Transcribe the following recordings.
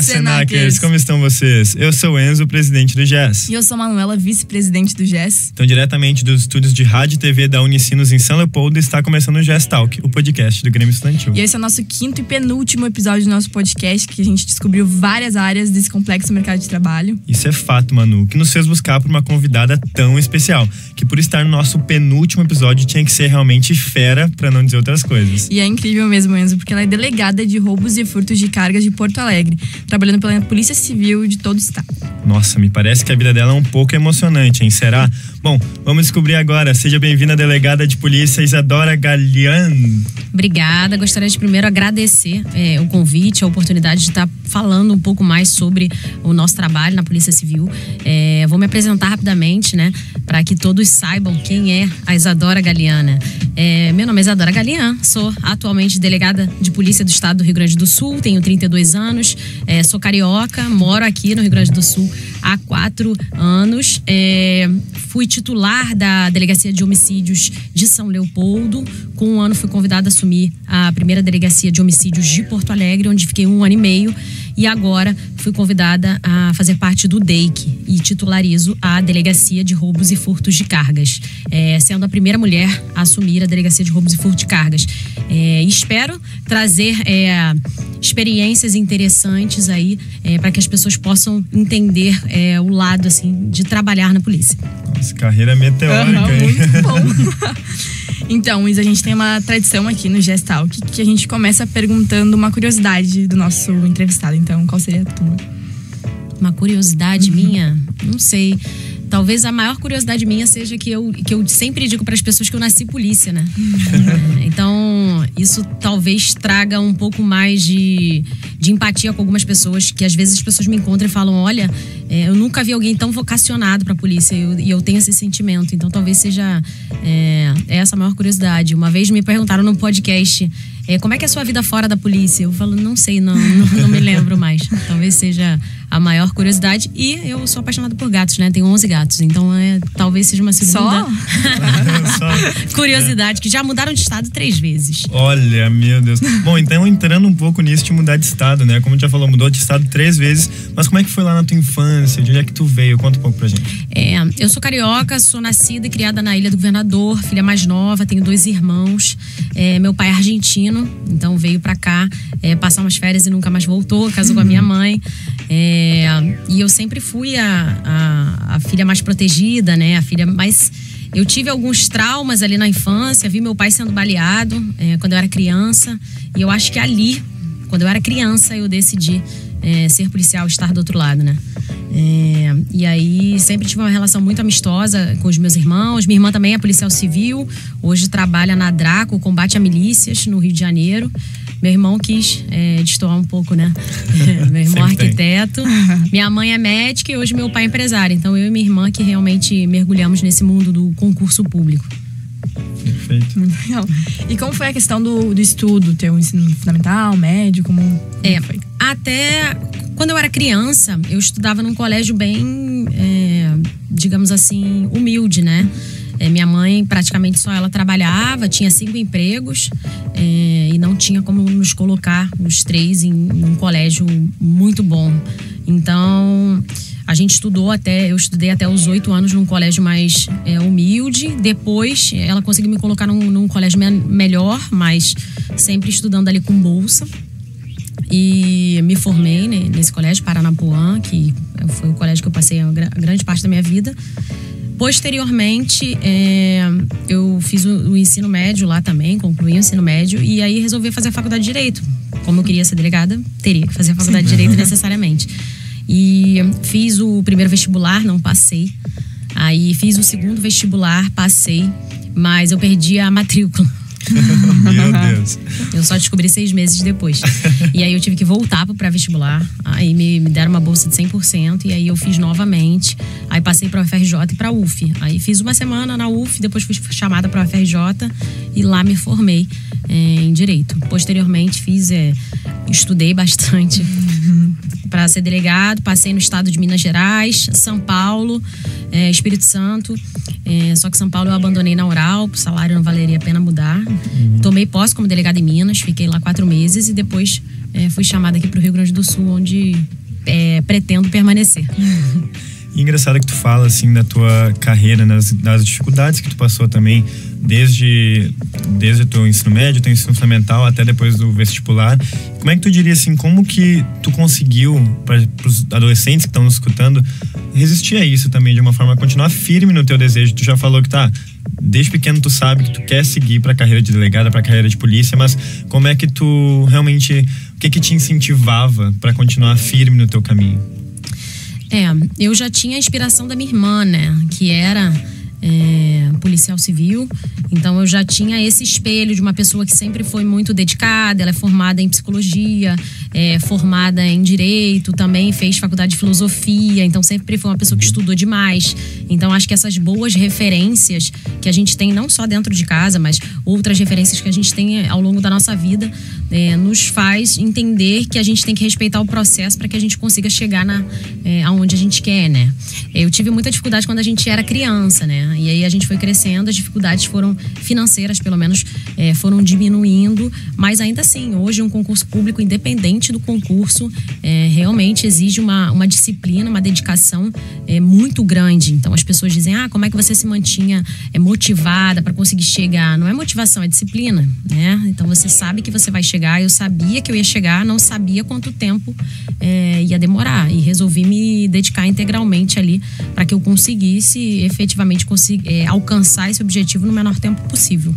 Senakers, como estão vocês? Eu sou o Enzo, presidente do GES. E eu sou a Manuela, vice-presidente do GES. Então, diretamente dos estúdios de rádio e TV da Unicinos em São Leopoldo, está começando o GES Talk, o podcast do Grêmio Estudantil. E esse é o nosso quinto e penúltimo episódio do nosso podcast, que a gente descobriu várias áreas desse complexo mercado de trabalho. Isso é fato, Manu, que nos fez buscar por uma convidada tão especial, que por estar no nosso penúltimo episódio tinha que ser realmente fera, pra não dizer outras coisas. E é incrível mesmo, Enzo, porque ela é delegada de roubos e furtos de cargas de Porto Alegre, trabalhando pela Polícia Civil de todo o estado. Nossa, me parece que a vida dela é um pouco emocionante, hein? Será? Bom, vamos descobrir agora. Seja bem-vinda, delegada de polícia Isadora Galian. Obrigada. Gostaria de primeiro agradecer o convite, a oportunidade de estar falando um pouco mais sobre o nosso trabalho na Polícia Civil. Vou me apresentar rapidamente, né, para que todos saibam quem é a Isadora Galiana. Meu nome é Isadora Galian, sou atualmente delegada de polícia do estado do Rio Grande do Sul, tenho 32 anos, sou carioca, moro aqui no Rio Grande do Sul há 4 anos. Fui titular da Delegacia de Homicídios de São Leopoldo. Com um ano fui convidada a assumir a primeira Delegacia de Homicídios de Porto Alegre, onde fiquei 1 ano e meio. E agora fui convidada a fazer parte do DEIC e titularizo a Delegacia de Roubos e Furtos de Cargas, sendo a primeira mulher a assumir a Delegacia de Roubos e Furtos de Cargas. Espero trazer experiências interessantes aí para que as pessoas possam entender o lado assim de trabalhar na polícia. Nossa, carreira meteórica, hein? Muito bom. Então, Isa, a gente tem uma tradição aqui no GES Talk que a gente começa perguntando uma curiosidade do nosso entrevistado. Então, qual seria a tua? Uma curiosidade minha? Não sei. Talvez a maior curiosidade minha seja que eu sempre digo para as pessoas que eu nasci polícia, né? Então, isso talvez traga um pouco mais de empatia com algumas pessoas, que às vezes as pessoas me encontram e falam, olha, eu nunca vi alguém tão vocacionado para a polícia, e eu tenho esse sentimento. Então, talvez seja essa a maior curiosidade. Uma vez me perguntaram num podcast, como é que é a sua vida fora da polícia? Eu falo, não sei, não me lembro mais. Talvez seja a maior curiosidade. E eu sou apaixonada por gatos, né? Tenho 11 gatos, então talvez seja uma segunda curiosidade, que já mudaram de estado 3 vezes. Olha, meu Deus. Bom, então entrando um pouco nisso de mudar de estado, né? Como a gente já falou, mudou de estado 3 vezes, mas como é que foi lá na tua infância? De onde é que tu veio? Conta um pouco pra gente. Eu sou carioca, sou nascida e criada na Ilha do Governador, filha mais nova, tenho 2 irmãos. Meu pai é argentino, então veio pra cá passar umas férias e nunca mais voltou, casou com a minha mãe. E eu sempre fui a filha mais protegida, né? A filha mais... Eu tive alguns traumas ali na infância, vi meu pai sendo baleado quando eu era criança. E eu acho que ali, quando eu era criança, eu decidi ser policial, estar do outro lado, né? E aí sempre tive uma relação muito amistosa com os meus irmãos. Minha irmã também é policial civil, hoje trabalha na DRACO, combate a milícias no Rio de Janeiro. Meu irmão quis destoar um pouco, né? Meu irmão é arquiteto, minha mãe é médica e hoje meu pai é empresário. Então eu e minha irmã que realmente mergulhamos nesse mundo do concurso público. Perfeito. Muito legal. E como foi a questão do estudo, teu ensino fundamental, médio, como foi? Até quando eu era criança, eu estudava num colégio bem, digamos assim, humilde, né? Minha mãe, praticamente só ela trabalhava, tinha 5 empregos e não tinha como nos colocar os 3 em um colégio muito bom. Então, eu estudei até os 8 anos num colégio mais humilde. Depois, ela conseguiu me colocar num colégio melhor, mas sempre estudando ali com bolsa. E me formei nesse colégio, Paranapuã, que foi o colégio que eu passei a grande parte da minha vida. Posteriormente, eu fiz o ensino médio lá também, concluí o ensino médio, e aí resolvi fazer a faculdade de Direito. Como eu queria ser delegada, teria que fazer a faculdade de Direito necessariamente. E fiz o primeiro vestibular, não passei. Aí fiz o segundo vestibular, passei, mas eu perdi a matrícula. Meu Deus. Eu só descobri 6 meses depois. E aí eu tive que voltar pro pré-vestibular. Aí me deram uma bolsa de 100%. E aí eu fiz novamente. Aí passei pra UFRJ e pra UF. Aí fiz uma semana na UF, depois fui chamada pra UFRJ. E lá me formei em Direito. Posteriormente estudei bastante para ser delegado. Passei no estado de Minas Gerais, São Paulo, Espírito Santo. Só que São Paulo eu abandonei na Oral, o salário não valeria a pena mudar. Tomei posse como delegada em Minas, fiquei lá 4 meses e depois fui chamada aqui para o Rio Grande do Sul, onde pretendo permanecer. E engraçado que tu fala, assim, da tua carreira, das dificuldades que tu passou também, desde o teu ensino médio, teu ensino fundamental, até depois do vestibular. Como é que tu diria, assim, como que tu conseguiu, para os adolescentes que estão nos escutando, resistir a isso também, de uma forma a continuar firme no teu desejo? Tu já falou que desde pequeno tu sabe que tu quer seguir para a carreira de delegada, para a carreira de polícia, mas como é que tu realmente, o que te incentivava para continuar firme no teu caminho? Eu já tinha a inspiração da minha irmã, né? Que era policial civil. Então eu já tinha esse espelho de uma pessoa que sempre foi muito dedicada. Ela é formada em psicologia, formada em direito, também fez faculdade de filosofia. Então sempre foi uma pessoa que estudou demais. Então acho que essas boas referências que a gente tem, não só dentro de casa, mas outras referências que a gente tem ao longo da nossa vida, nos faz entender que a gente tem que respeitar o processo para que a gente consiga chegar aonde a gente quer, né? Eu tive muita dificuldade quando a gente era criança, né? E aí a gente foi crescendo, as dificuldades foram financeiras, pelo menos, foram diminuindo, mas ainda assim, hoje um concurso público, independente do concurso, realmente exige uma disciplina, uma dedicação muito grande. Então as pessoas dizem, como é que você se mantinha motivada para conseguir chegar? Não é motivação, é disciplina, né? Então você sabe que você vai chegar. Eu sabia que eu ia chegar, não sabia quanto tempo ia demorar, e resolvi me dedicar integralmente ali para que eu conseguisse efetivamente alcançar esse objetivo no menor tempo possível.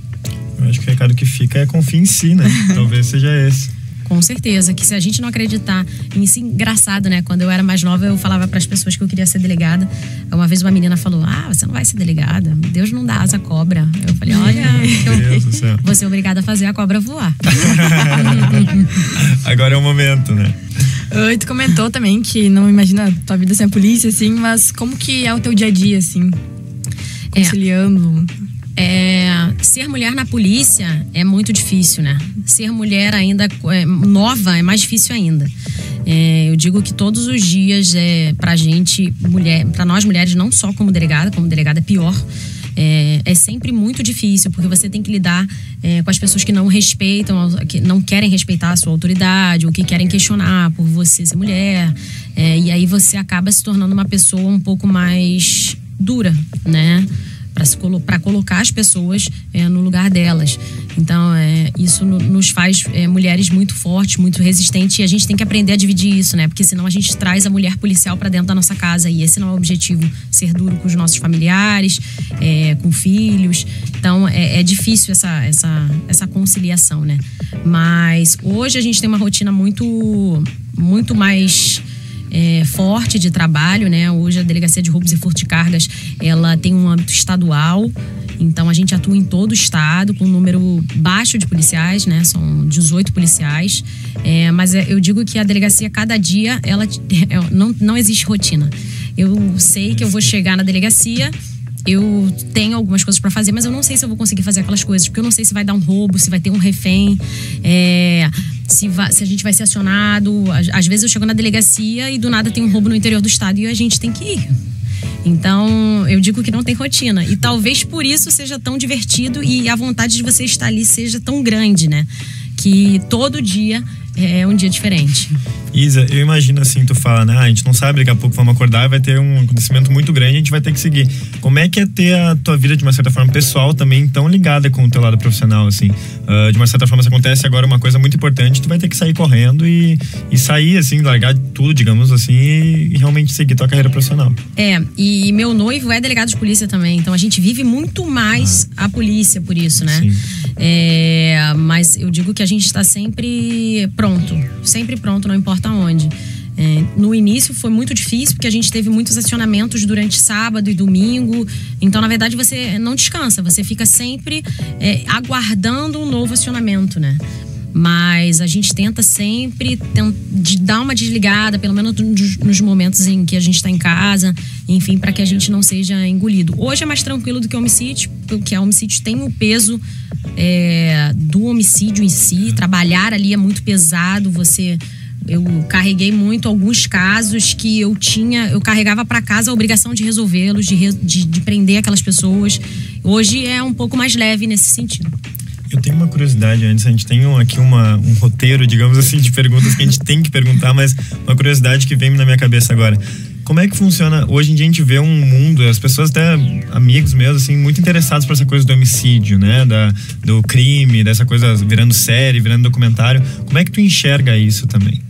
Eu acho que o recado que fica é confie em si, né? Talvez seja esse. Com certeza, que se a gente não acreditar em si, engraçado, né? Quando eu era mais nova, eu falava para as pessoas que eu queria ser delegada. Uma vez uma menina falou, você não vai ser delegada, Deus não dá asa à cobra. Eu falei, olha, vou ser obrigada a fazer a cobra voar. Agora é o momento, né? Oi, tu comentou também que não imagina a tua vida sem a polícia, assim, mas como que é o teu dia a dia, assim? Conciliando... Ser mulher na polícia é muito difícil, né? Ser mulher ainda nova é mais difícil ainda. Eu digo que todos os dias pra gente, pra nós mulheres, não só como delegada é pior. É sempre muito difícil, porque você tem que lidar com as pessoas que não respeitam, que não querem respeitar a sua autoridade, ou que querem questionar por você ser mulher. E aí você acaba se tornando uma pessoa um pouco mais dura, né? Para colocar as pessoas no lugar delas. Então, isso nos faz mulheres muito fortes, muito resistentes, e a gente tem que aprender a dividir isso, né? Porque senão a gente traz a mulher policial para dentro da nossa casa, e esse não é o objetivo, ser duro com os nossos familiares, com filhos. Então, é difícil essa conciliação, né? Mas hoje a gente tem uma rotina muito mais... forte de trabalho, né? Hoje a Delegacia de Roubos e Furto de Cargas, ela tem um âmbito estadual, então a gente atua em todo o estado com um número baixo de policiais, né? São 18 policiais, mas eu digo que a delegacia, cada dia, ela não existe rotina. Eu sei que eu vou chegar na delegacia, eu tenho algumas coisas para fazer, mas eu não sei se eu vou conseguir fazer aquelas coisas, porque eu não sei se vai dar um roubo, se vai ter um refém, se a gente vai ser acionado. Às vezes eu chego na delegacia e do nada tem um roubo no interior do estado e a gente tem que ir. Então, eu digo que não tem rotina. E talvez por isso seja tão divertido e a vontade de você estar ali seja tão grande, né? Que todo dia é um dia diferente. Isa, eu imagino assim, tu fala, né? A gente não sabe, daqui a pouco vamos acordar e vai ter um acontecimento muito grande, a gente vai ter que seguir. Como é que é ter a tua vida, de uma certa forma, pessoal também tão ligada com o teu lado profissional, assim? De uma certa forma, se acontece agora uma coisa muito importante, tu vai ter que sair correndo e sair, assim, largar tudo, digamos assim, e realmente seguir tua carreira profissional. E meu noivo é delegado de polícia também, então a gente vive muito mais a polícia por isso, né? Sim. Mas eu digo que a gente está sempre pronto, não importa onde. No início foi muito difícil, porque a gente teve muitos acionamentos durante sábado e domingo. Então, na verdade, você não descansa, você fica sempre aguardando um novo acionamento, né? Mas a gente tenta sempre dar uma desligada, pelo menos nos momentos em que a gente está em casa, enfim, para que a gente não seja engolido. Hoje é mais tranquilo do que o homicídio, porque o homicídio tem o peso do homicídio em si. Trabalhar ali é muito pesado. Eu carreguei muito alguns casos que eu carregava para casa a obrigação de resolvê-los, de prender aquelas pessoas. Hoje é um pouco mais leve nesse sentido. Eu tenho uma curiosidade antes, a gente tem aqui um roteiro, digamos assim, de perguntas que a gente tem que perguntar, mas uma curiosidade que vem na minha cabeça agora. Como é que funciona? Hoje em dia a gente vê um mundo, as pessoas até, amigos meus, assim, muito interessados por essa coisa do homicídio, né? Do crime, dessa coisa virando série, virando documentário. Como é que tu enxerga isso também?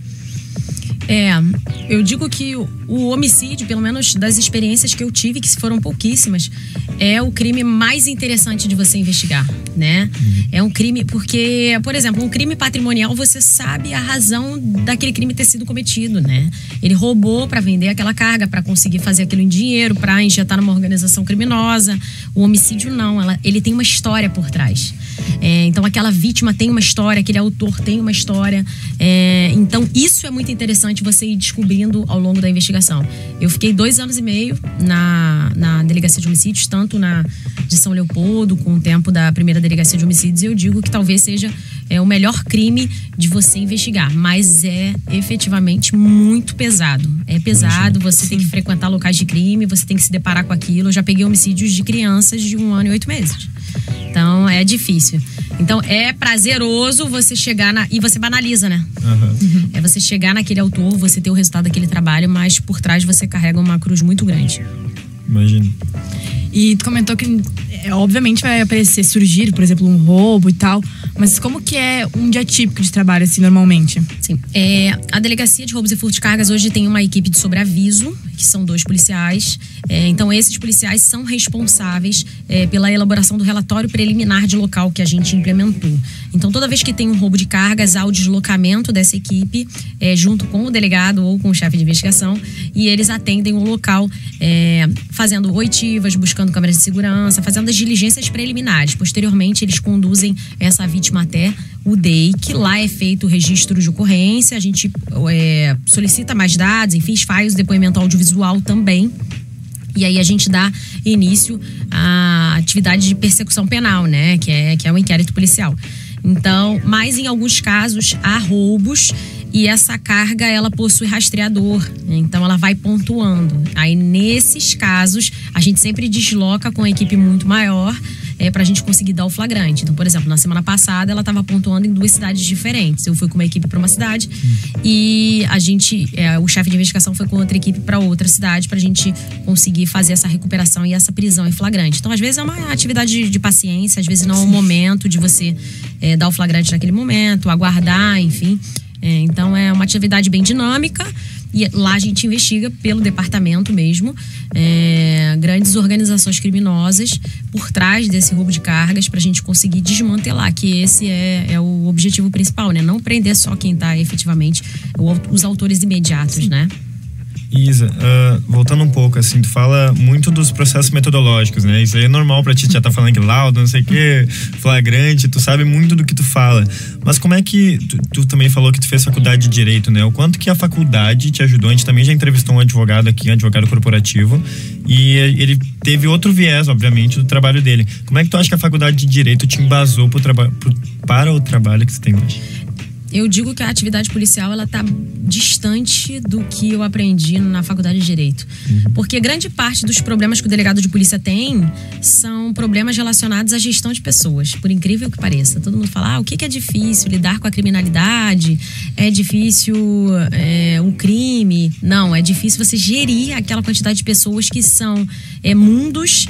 Eu digo que o homicídio, pelo menos das experiências que eu tive, que foram pouquíssimas, é o crime mais interessante de você investigar, né? É um crime, porque, por exemplo, um crime patrimonial, você sabe a razão daquele crime ter sido cometido, né? Ele roubou para vender aquela carga, para conseguir fazer aquilo em dinheiro, para injetar numa organização criminosa. O homicídio não, ele tem uma história por trás. Então aquela vítima tem uma história, aquele autor tem uma história. Então isso é muito interessante você ir descobrindo ao longo da investigação. Eu fiquei 2 anos e meio na delegacia de homicídios, tanto de São Leopoldo, com o tempo da primeira delegacia de homicídios, e eu digo que talvez seja o melhor crime de você investigar, mas é efetivamente muito pesado. É pesado, você tem que frequentar locais de crime, você tem que se deparar com aquilo. Eu já peguei homicídios de crianças de 1 ano e 8 meses. Então é difícil. Então é prazeroso você chegar e você banaliza, né? É você chegar naquele autor, você ter o resultado daquele trabalho, mas por trás você carrega uma cruz muito grande. Imagino. E tu comentou que obviamente vai surgir, por exemplo, um roubo e tal, mas como que é um dia típico de trabalho, assim, normalmente? Sim. A Delegacia de Roubos e Furto de Cargas hoje tem uma equipe de sobreaviso, que são 2 policiais. Então, esses policiais são responsáveis pela elaboração do relatório preliminar de local que a gente implementou. Então, toda vez que tem um roubo de cargas, há o deslocamento dessa equipe, junto com o delegado ou com o chefe de investigação, e eles atendem o local, fazendo oitivas, buscando câmeras de segurança, fazendo as diligências preliminares. Posteriormente, eles conduzem essa vítima até o DEIC. Lá é feito o registro de ocorrência, a gente solicita mais dados, enfim, faz o depoimento audiovisual também. E aí a gente dá início à atividade de persecução penal, né? Que é o inquérito policial. Então, mas em alguns casos há roubos e essa carga ela possui rastreador, então ela vai pontuando. Aí nesses casos a gente sempre desloca com a equipe muito maior pra gente conseguir dar o flagrante. Então, por exemplo, na semana passada ela estava pontuando em 2 cidades diferentes. Eu fui com uma equipe para uma cidade e o chefe de investigação foi com outra equipe para outra cidade pra gente conseguir fazer essa recuperação e essa prisão em flagrante. Então, às vezes é uma atividade de paciência, às vezes não é o momento de você dar o flagrante naquele momento, aguardar, enfim. Então é uma atividade bem dinâmica e lá a gente investiga pelo departamento mesmo grandes organizações criminosas por trás desse roubo de cargas pra gente conseguir desmantelar, que esse é o objetivo principal, né? Não prender só quem tá efetivamente os autores imediatos, né? Isa, voltando um pouco, assim, tu fala muito dos processos metodológicos, né? Isso aí é normal pra ti, já tá falando que laudo, não sei o que, flagrante, tu sabe muito do que tu fala. Mas como é que, tu também falou que tu fez faculdade de Direito, né? O quanto que a faculdade te ajudou? A gente também já entrevistou um advogado aqui, um advogado corporativo, e ele teve outro viés, obviamente, do trabalho dele. Como é que tu acha que a faculdade de Direito te embasou para o trabalho que tu tem hoje? Eu digo que a atividade policial ela tá distante do que eu aprendi na faculdade de Direito. Porque grande parte dos problemas que o delegado de polícia tem são problemas relacionados à gestão de pessoas, por incrível que pareça. Todo mundo fala, o que é difícil? Lidar com a criminalidade? É difícil um crime? Não, é difícil você gerir aquela quantidade de pessoas que são mundos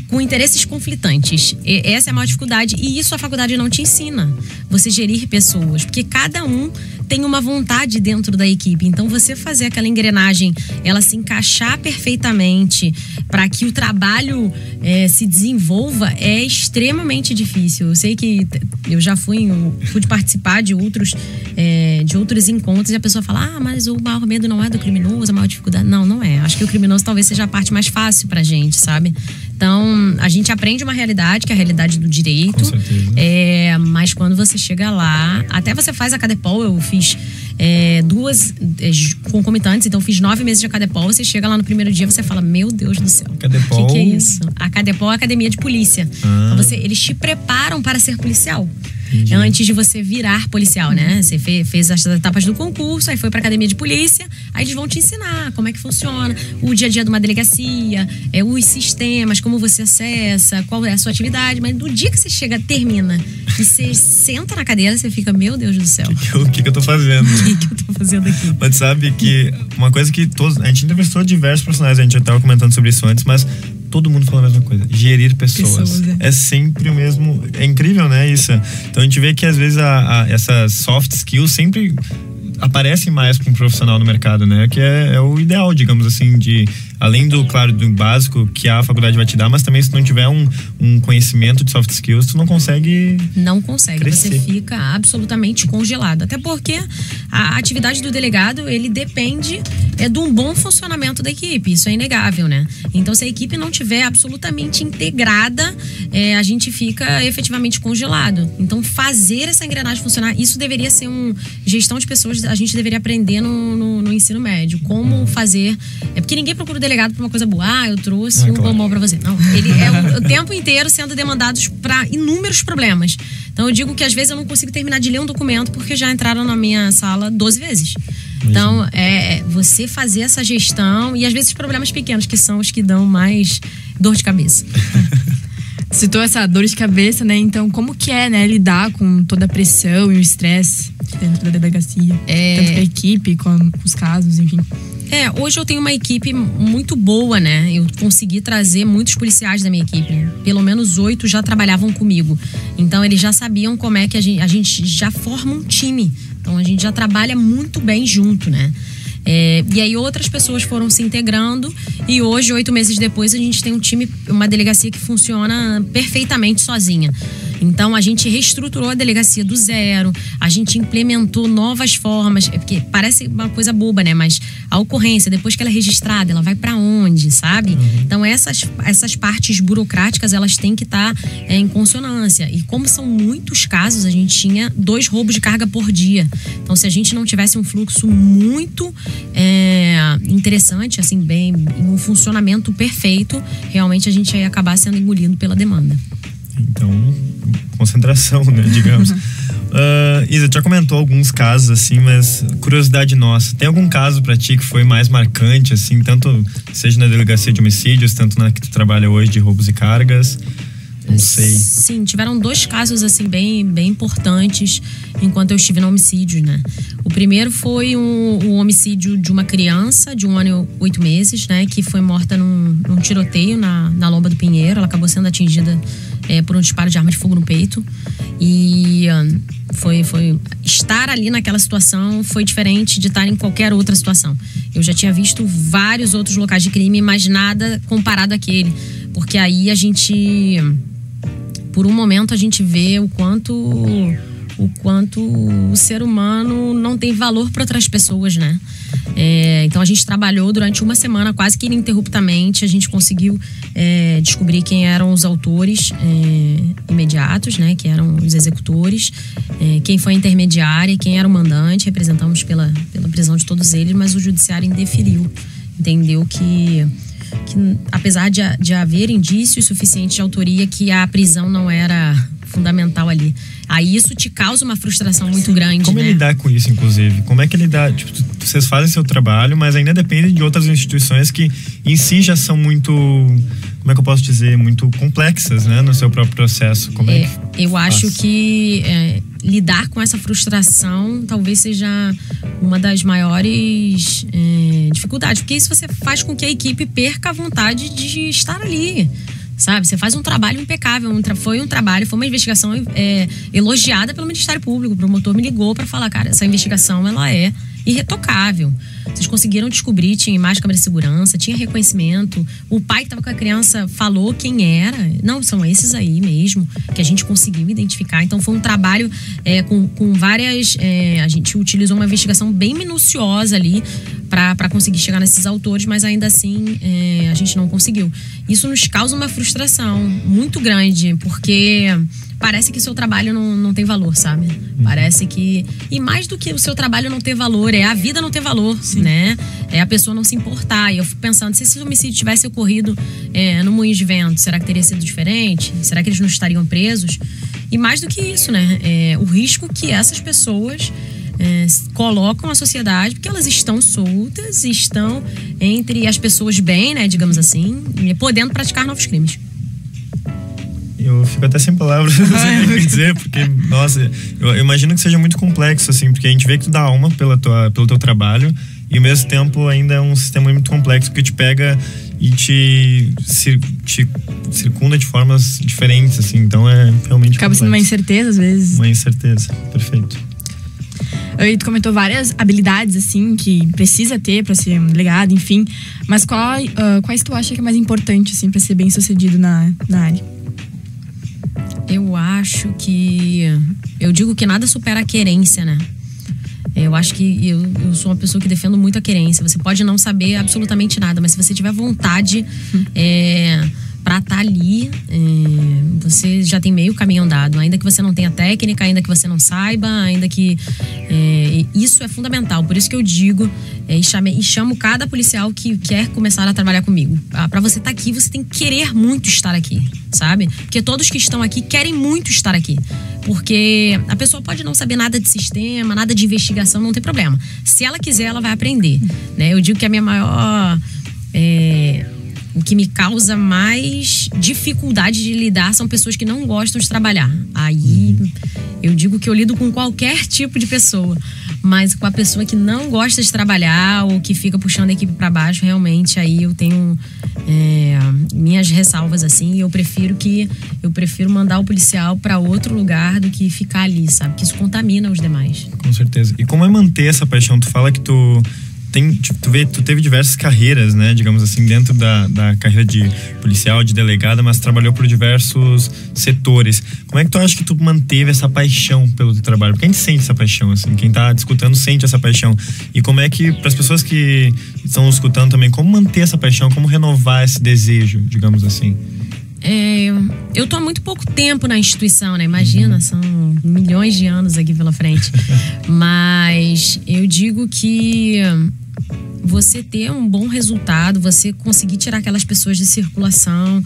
com interesses conflitantes. Essa é a maior dificuldade. E isso a faculdade não te ensina. Você gerir pessoas. Porque cada um tem uma vontade dentro da equipe. Então, você fazer aquela engrenagem, ela se encaixar perfeitamente para que o trabalho se desenvolva é extremamente difícil. Eu sei que eu já pude participar de outros encontros e a pessoa fala, mas o maior medo não é do criminoso, a maior dificuldade. Não, não é. Acho que o criminoso talvez seja a parte mais fácil pra gente, sabe? Então, a gente aprende uma realidade, que é a realidade do direito. Com certeza. Mas quando você chega lá, até você faz a Cadepol, eu fiz 2 concomitantes, então eu fiz 9 meses de Cadepol. Você chega lá no primeiro dia, você fala, meu Deus do céu, Cadepol? O que é isso? A Cadepol é a academia de polícia. Então eles te preparam para ser policial. antes de você virar policial, né? Você fez as etapas do concurso, aí foi pra academia de polícia, aí eles vão te ensinar como é que funciona o dia a dia de uma delegacia, os sistemas, como você acessa, qual é a sua atividade, mas no dia que você chega, termina, e você senta na cadeira, você fica, meu Deus do céu. O que eu tô fazendo? O que eu tô fazendo aqui? Mas sabe que uma coisa que a gente entrevistou diversos profissionais, a gente já estava comentando sobre isso antes, mas todo mundo fala a mesma coisa, gerir pessoas. É sempre o mesmo, é incrível, né, isso? Então a gente vê que às vezes essas soft skills sempre aparecem mais para um profissional no mercado, né, que é o ideal, digamos assim, de além do, claro, do básico que a faculdade vai te dar, mas também se não tiver um conhecimento de soft skills, tu não consegue crescer. Você fica absolutamente congelado. Até porque a atividade do delegado, ele depende de um bom funcionamento da equipe, isso é inegável, né? Então, se a equipe não tiver absolutamente integrada, a gente fica efetivamente congelado. Então, fazer essa engrenagem funcionar, isso deveria ser gestão de pessoas, a gente deveria aprender no ensino médio. Como fazer... porque ninguém procura o delegado para uma coisa boa. Eu trouxe um bombom para você. Não, ele é o tempo inteiro sendo demandados para inúmeros problemas. Então, eu digo que às vezes eu não consigo terminar de ler um documento porque já entraram na minha sala 12 vezes. Então, você fazer essa gestão e às vezes problemas pequenos, que são os que dão mais dor de cabeça. Citou essa dor de cabeça, né? Então, como que né, lidar com toda a pressão e o estresse dentro da delegacia? Tanto com a equipe, com os casos, enfim. Hoje eu tenho uma equipe muito boa, né? Eu consegui trazer muitos policiais da minha equipe. Pelo menos 8 já trabalhavam comigo. Então, eles já sabiam como é que a gente já forma um time. Então, a gente já trabalha muito bem junto, né? E aí outras pessoas foram se integrando e hoje, 8 meses depois, a gente tem um time, uma delegacia que funciona perfeitamente sozinha. Então a gente reestruturou a delegacia do zero, a gente implementou novas formas, porque parece uma coisa boba, né? Mas a ocorrência, depois que ela é registrada, ela vai pra onde, sabe? Então essas partes burocráticas, elas têm que estar em consonância. E como são muitos casos, a gente tinha 2 roubos de carga por dia. Então se a gente não tivesse um fluxo muito interessante, assim, bem, em um funcionamento perfeito, realmente a gente ia acabar sendo engolido pela demanda. Então, concentração, né, digamos. Isa, tu já comentou alguns casos, assim, mas curiosidade nossa, tem algum caso pra ti que foi mais marcante, assim, tanto seja na delegacia de homicídios, tanto na que tu trabalha hoje de roubos e cargas? Não sei. Sim, tiveram 2 casos assim bem importantes enquanto eu estive no homicídio, né? O primeiro foi um homicídio de uma criança de 1 ano e 8 meses, né? Que foi morta num tiroteio na Lomba do Pinheiro. Ela acabou sendo atingida por um disparo de arma de fogo no peito. E foi estar ali naquela situação foi diferente de estar em qualquer outra situação. Eu já tinha visto vários outros locais de crime, mas nada comparado àquele. Porque aí a gente... Por um momento a gente vê o quanto o ser humano não tem valor para outras pessoas, né? Então a gente trabalhou durante uma semana quase que ininterruptamente. A gente conseguiu descobrir quem eram os autores imediatos, né? Que eram os executores, quem foi a intermediária e quem era o mandante. Representamos pela prisão de todos eles, mas o judiciário indeferiu. Entendeu que apesar de haver indícios suficientes de autoria, que a prisão não era fundamental ali. Aí isso te causa uma frustração muito grande, Como né? lidar com isso, inclusive? Como é que lidar? Tipo, vocês fazem seu trabalho, mas ainda depende de outras instituições que em si já são muito, como é que eu posso dizer, muito complexas, né? No seu próprio processo. Como é que eu acho que lidar com essa frustração talvez seja uma das maiores dificuldades, porque isso você faz com que a equipe perca a vontade de estar ali. Sabe, você faz um trabalho impecável, foi uma investigação elogiada pelo Ministério Público. O promotor me ligou para falar, cara, essa investigação ela é irretocável. Vocês conseguiram descobrir, tinha imagem de câmera de segurança, tinha reconhecimento. O pai que estava com a criança falou quem era. Não, são esses aí mesmo, que a gente conseguiu identificar. Então foi um trabalho com várias... a gente utilizou uma investigação bem minuciosa ali para conseguir chegar nesses autores, mas ainda assim a gente não conseguiu. Isso nos causa uma frustração muito grande, porque parece que o seu trabalho não tem valor, sabe? Parece que... E mais do que o seu trabalho não ter valor, a vida não ter valor, né? A pessoa não se importar. E eu fico pensando, se esse homicídio tivesse ocorrido no Moinhos de Vento, será que teria sido diferente? Será que eles não estariam presos? E mais do que isso, né? O risco que essas pessoas colocam a sociedade, porque elas estão soltas, estão entre as pessoas bem, né, digamos assim, podendo praticar novos crimes. Eu fico até sem palavras, não sei o que dizer, porque, nossa, eu imagino que seja muito complexo, assim, porque a gente vê que tu dá alma pelo teu trabalho e ao mesmo tempo ainda é um sistema muito complexo que te pega e te circunda de formas diferentes, assim, então é realmente acaba sendo uma incerteza às vezes. Uma incerteza, perfeito. E tu comentou várias habilidades, assim, que precisa ter pra ser um delegado, enfim, mas quais tu acha que é mais importante, assim, pra ser bem sucedido na área? Eu acho que... Eu digo que nada supera a querência, né? Eu acho que eu sou uma pessoa que defendo muito a querência. Você pode não saber absolutamente nada, mas se você tiver vontade pra estar ali, você já tem meio caminho andado. Ainda que você não tenha técnica, ainda que você não saiba, ainda que... isso é fundamental. Por isso que eu digo e chamo cada policial que quer começar a trabalhar comigo. Pra você estar aqui, você tem que querer muito estar aqui, sabe? Porque todos que estão aqui querem muito estar aqui. Porque a pessoa pode não saber nada de sistema, nada de investigação, não tem problema. Se ela quiser, ela vai aprender, né? Eu digo que a minha maior... o que me causa mais dificuldade de lidar são pessoas que não gostam de trabalhar. Aí eu digo que eu lido com qualquer tipo de pessoa, mas com a pessoa que não gosta de trabalhar ou que fica puxando a equipe para baixo, realmente aí eu tenho minhas ressalvas, assim, e eu prefiro mandar o policial para outro lugar do que ficar ali, sabe? Que isso contamina os demais. Com certeza. E como é manter essa paixão? Tu fala que tu teve diversas carreiras, né, digamos assim, dentro da carreira de policial, de delegada, mas trabalhou por diversos setores. Como é que tu acha que tu manteve essa paixão pelo teu trabalho? Porque a gente sente essa paixão, assim, quem tá escutando sente essa paixão. E como é que, para as pessoas que estão escutando também, como manter essa paixão, como renovar esse desejo, digamos assim? Eu tô há muito pouco tempo na instituição, né? Imagina, são milhões de anos aqui pela frente. Mas eu digo que você ter um bom resultado, você conseguir tirar aquelas pessoas de circulação,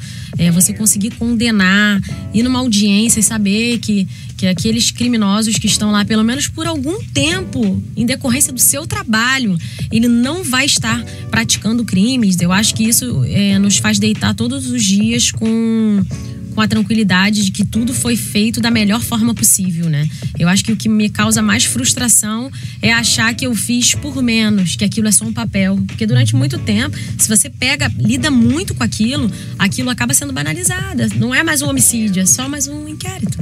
você conseguir condenar, ir numa audiência e saber que aqueles criminosos que estão lá, pelo menos por algum tempo, em decorrência do seu trabalho, ele não vai estar praticando crimes. Eu acho que isso nos faz deitar todos os dias com a tranquilidade de que tudo foi feito da melhor forma possível, né? Eu acho que o que me causa mais frustração é achar que eu fiz por menos, que aquilo é só um papel. Porque durante muito tempo, se você lida muito com aquilo acaba sendo banalizado. Não é mais um homicídio, é só mais um inquérito.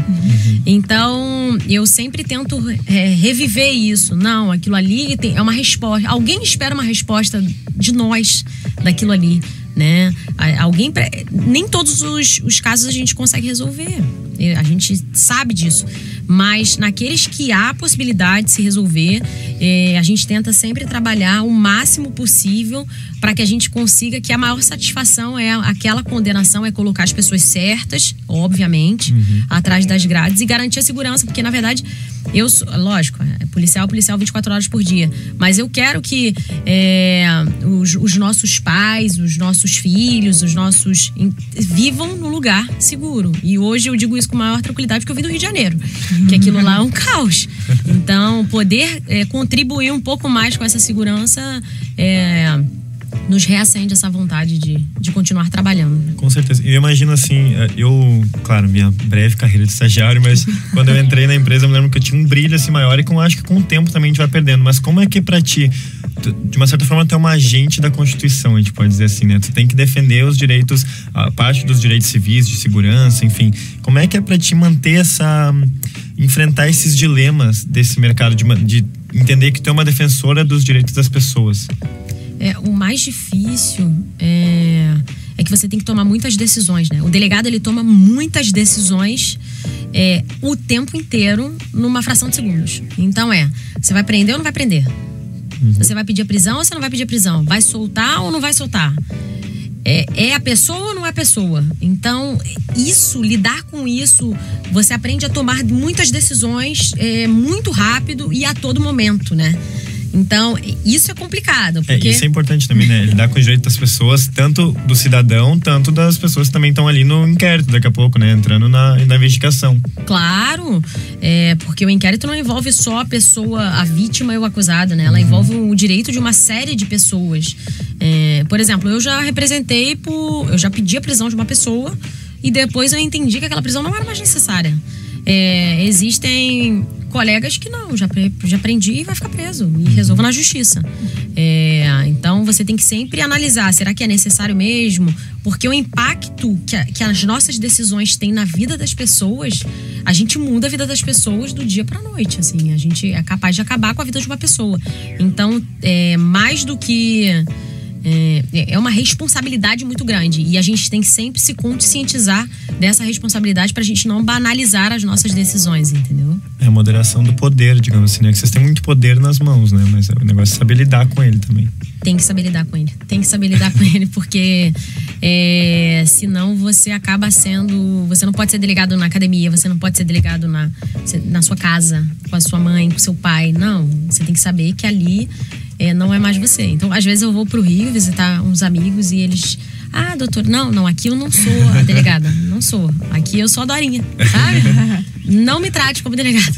Então, eu sempre tento reviver isso. Não, aquilo ali é uma resposta. Alguém espera uma resposta de nós daquilo ali, né? Nem todos os casos a gente consegue resolver, a gente sabe disso, mas naqueles que há possibilidade de se resolver, a gente tenta sempre trabalhar o máximo possível para que a gente consiga que a maior satisfação aquela condenação, colocar as pessoas certas, obviamente, atrás das grades e garantir a segurança, porque na verdade lógico, policial 24 horas por dia, mas eu quero que os nossos pais, os nossos filhos, vivam no lugar seguro. E hoje eu digo isso com maior tranquilidade porque eu vim do Rio de Janeiro, que aquilo lá é um caos. Então, poder contribuir um pouco mais com essa segurança nos reacende essa vontade de continuar trabalhando. Com certeza. Eu imagino assim, claro, minha breve carreira de estagiário, mas quando eu entrei na empresa, eu me lembro que eu tinha um brilho assim maior e acho que com o tempo também a gente vai perdendo. Mas como é que pra ti, de uma certa forma, tu é uma agente da Constituição, a gente pode dizer assim, né? Tu tem que defender os direitos, a parte dos direitos civis, de segurança, enfim. Como é que é pra ti manter enfrentar esses dilemas desse mercado, de entender que tu é uma defensora dos direitos das pessoas? O mais difícil é que você tem que tomar muitas decisões, né? O delegado, ele toma muitas decisões o tempo inteiro numa fração de segundos. Então você vai prender ou não vai prender? Você vai pedir a prisão ou você não vai pedir a prisão? Vai soltar ou não vai soltar? É a pessoa ou não é a pessoa? Então, lidar com isso, você aprende a tomar muitas decisões muito rápido e a todo momento, né? Então, isso é complicado. Porque... Isso é importante também, né? Lidar com o direito das pessoas, tanto do cidadão, tanto das pessoas que também estão ali no inquérito daqui a pouco, né? Entrando na investigação. Claro, porque o inquérito não envolve só a pessoa, a vítima e o acusado, né? Ela envolve o direito de uma série de pessoas. Por exemplo, eu já eu já pedi a prisão de uma pessoa e depois eu entendi que aquela prisão não era mais necessária. Existem colegas que não, já prendi e vai ficar preso e resolvo na justiça. Então você tem que sempre analisar, será que é necessário mesmo? Porque o impacto que as nossas decisões têm na vida das pessoas, a gente muda a vida das pessoas do dia pra noite, assim, a gente é capaz de acabar com a vida de uma pessoa. Então, mais do que... É uma responsabilidade muito grande e a gente tem que sempre se conscientizar dessa responsabilidade pra gente não banalizar as nossas decisões, entendeu? É a moderação do poder, digamos assim, né? Que vocês têm muito poder nas mãos, né? Mas o negócio é saber lidar com ele também. Tem que saber lidar com ele. Tem que saber lidar com ele porque senão você acaba sendo... Você não pode ser delegado na academia, você não pode ser delegado na sua casa, com a sua mãe, com o seu pai. Não, você tem que saber que ali... não é mais você. Então, às vezes eu vou pro Rio visitar uns amigos e eles... Ah, doutor, não, aqui eu não sou a delegada. Não sou. Aqui eu sou a Dorinha, sabe? Não me trate como delegada.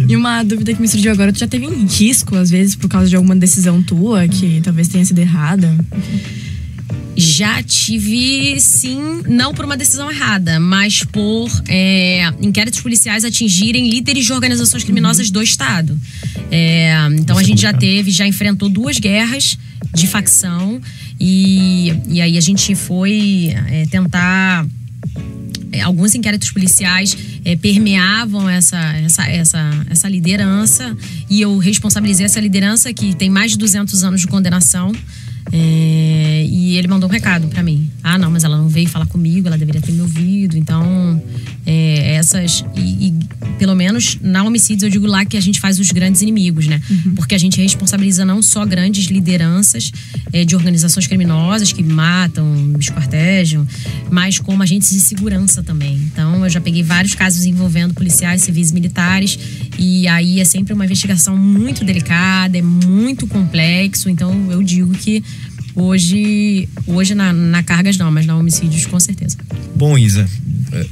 E uma dúvida que me surgiu agora, tu já teve um risco, às vezes, por causa de alguma decisão tua, que talvez tenha sido errada? Já tive, sim, não por uma decisão errada, mas por inquéritos policiais atingirem líderes de organizações criminosas do Estado. Então a gente já enfrentou 2 guerras de facção e aí a gente foi tentar... alguns inquéritos policiais permeavam essa liderança e eu responsabilizei essa liderança que tem mais de 200 anos de condenação. E ele mandou um recado pra mim. Ah, não, mas ela não veio falar comigo, ela deveria ter me ouvido. Então, pelo menos na homicídios eu digo lá que a gente faz os grandes inimigos, né? Porque a gente responsabiliza não só grandes lideranças de organizações criminosas que matam, esquartejam, mas como agentes de segurança também. Então, eu já peguei vários casos envolvendo policiais, civis e militares, e aí é sempre uma investigação muito delicada, é muito complexo. Então, eu digo que hoje na cargas não, mas na homicídios com certeza. Bom, Isa,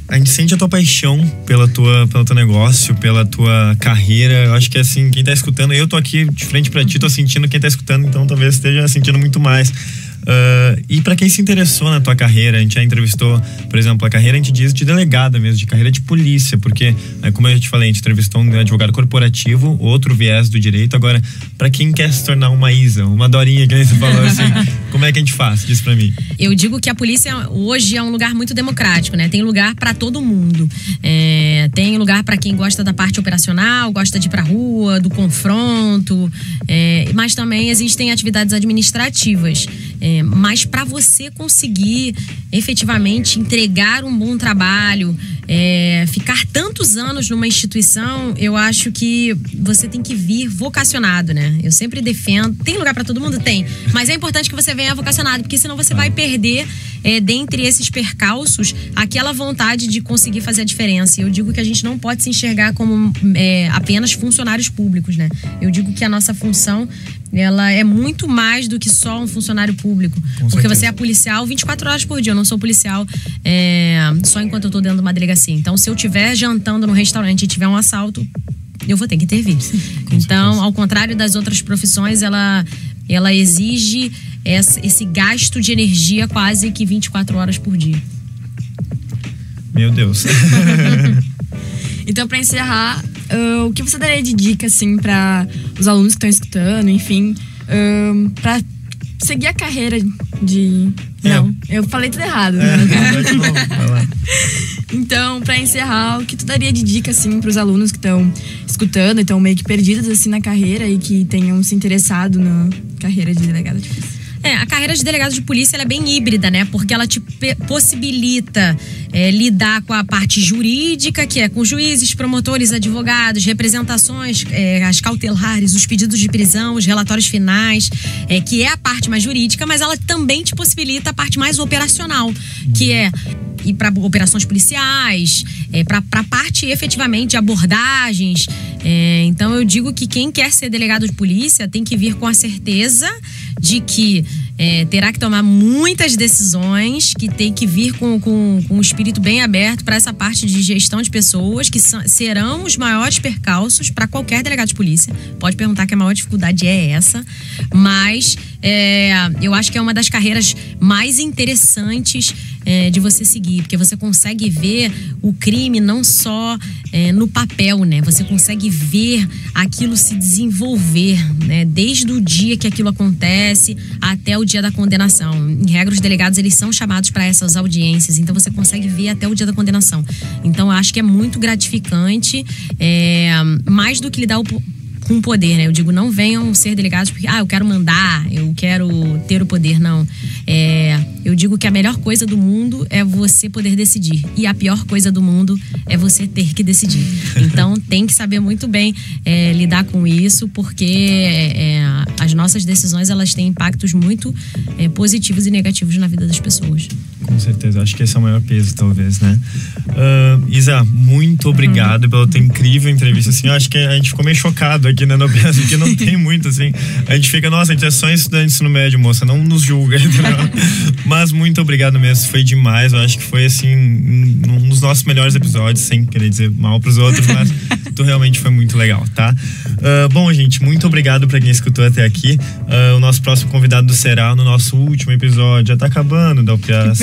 a gente sente a tua paixão pelo teu negócio, pela tua carreira. Eu acho que assim, quem tá escutando, eu tô aqui de frente pra ti, tô sentindo, quem tá escutando então talvez esteja sentindo muito mais. E para quem se interessou na tua carreira, a gente já entrevistou, por exemplo, a carreira a gente diz de delegada mesmo, de carreira de polícia, porque, como eu já te falei, a gente entrevistou um advogado corporativo, outro viés do direito. Agora, para quem quer se tornar uma Isa, uma Dorinha, que nem você falou assim, como é que a gente faz? Diz pra mim. Eu digo que a polícia hoje é um lugar muito democrático, né? Tem lugar para todo mundo. Tem lugar para quem gosta da parte operacional, gosta de ir pra rua, do confronto, mas também existem atividades administrativas. Mas para você conseguir efetivamente entregar um bom trabalho, ficar tantos anos numa instituição, eu acho que você tem que vir vocacionado, né? Eu sempre defendo, tem lugar para todo mundo? Tem, mas é importante que você venha vocacionado, porque senão você vai perder, dentre esses percalços, aquela vontade de conseguir fazer a diferença. Eu digo que a gente não pode se enxergar como apenas funcionários públicos, né? Eu digo que a nossa função, ela é muito mais do que só um funcionário público. Porque você é policial 24 horas por dia. Eu não sou policial só enquanto eu tô dentro de uma delegacia. Então, se eu estiver jantando no restaurante e tiver um assalto, eu vou ter que intervir. Então, ao contrário das outras profissões, ela exige esse gasto de energia quase que 24 horas por dia. Meu Deus. Então, para encerrar, o que você daria de dica, assim, para os alunos que estão escutando, enfim, para seguir a carreira de... Não, eu falei tudo errado. Então, para encerrar, o que tu daria de dica, assim, para os alunos que estão escutando e estão meio que perdidos, assim, na carreira e que tenham se interessado na carreira de delegado de polícia? A carreira de delegado de polícia ela é bem híbrida, né? Porque ela te possibilita lidar com a parte jurídica, que é com juízes, promotores, advogados, representações, as cautelares, os pedidos de prisão, os relatórios finais, que é a parte mais jurídica, mas ela também te possibilita a parte mais operacional, que é ir para operações policiais, para a parte efetivamente de abordagens. Então eu digo que quem quer ser delegado de polícia tem que vir com a certeza de que terá que tomar muitas decisões, que tem que vir com um espírito bem aberto para essa parte de gestão de pessoas, que serão os maiores percalços para qualquer delegado de polícia. Pode perguntar que a maior dificuldade é essa, mas eu acho que é uma das carreiras mais interessantes de você seguir, porque você consegue ver o crime não só no papel, né? Você consegue ver aquilo se desenvolver, né? Desde o dia que aquilo acontece até o dia da condenação. Em regra, os delegados, eles são chamados para essas audiências, então você consegue ver até o dia da condenação. Então, eu acho que é muito gratificante, mais do que lidar com poder, né? Eu digo, não venham ser delegados porque, eu quero mandar, eu quero ter o poder, não. Eu digo que a melhor coisa do mundo é você poder decidir. E a pior coisa do mundo é você ter que decidir. Então, tem que saber muito bem lidar com isso, porque as nossas decisões, elas têm impactos muito positivos e negativos na vida das pessoas. Com certeza, acho que esse é o maior peso, talvez, né? Isa, muito obrigado pela tua incrível entrevista, assim, eu acho que a gente ficou meio chocado aqui, né, no Brasil, porque não tem muito, assim, a gente fica, nossa, a gente é só estudante de ensino médio, moça, não nos julga, entendeu? Mas muito obrigado mesmo, foi demais, eu acho que foi, assim, um dos nossos melhores episódios, sem querer dizer mal pros outros, mas tu realmente foi muito legal, tá? Bom, gente, muito obrigado pra quem escutou até aqui. O nosso próximo convidado será no nosso último episódio, já tá acabando, Dalpias.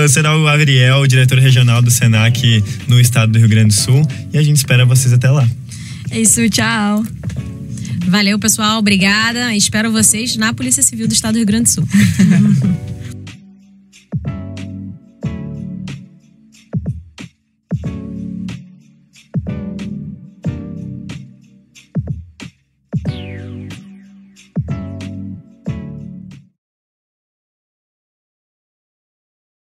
Será o Ariel, diretor regional do Senac no estado do Rio Grande do Sul, e a gente espera vocês até lá. É isso, tchau. Valeu, pessoal, obrigada. Espero vocês na Polícia Civil do estado do Rio Grande do Sul.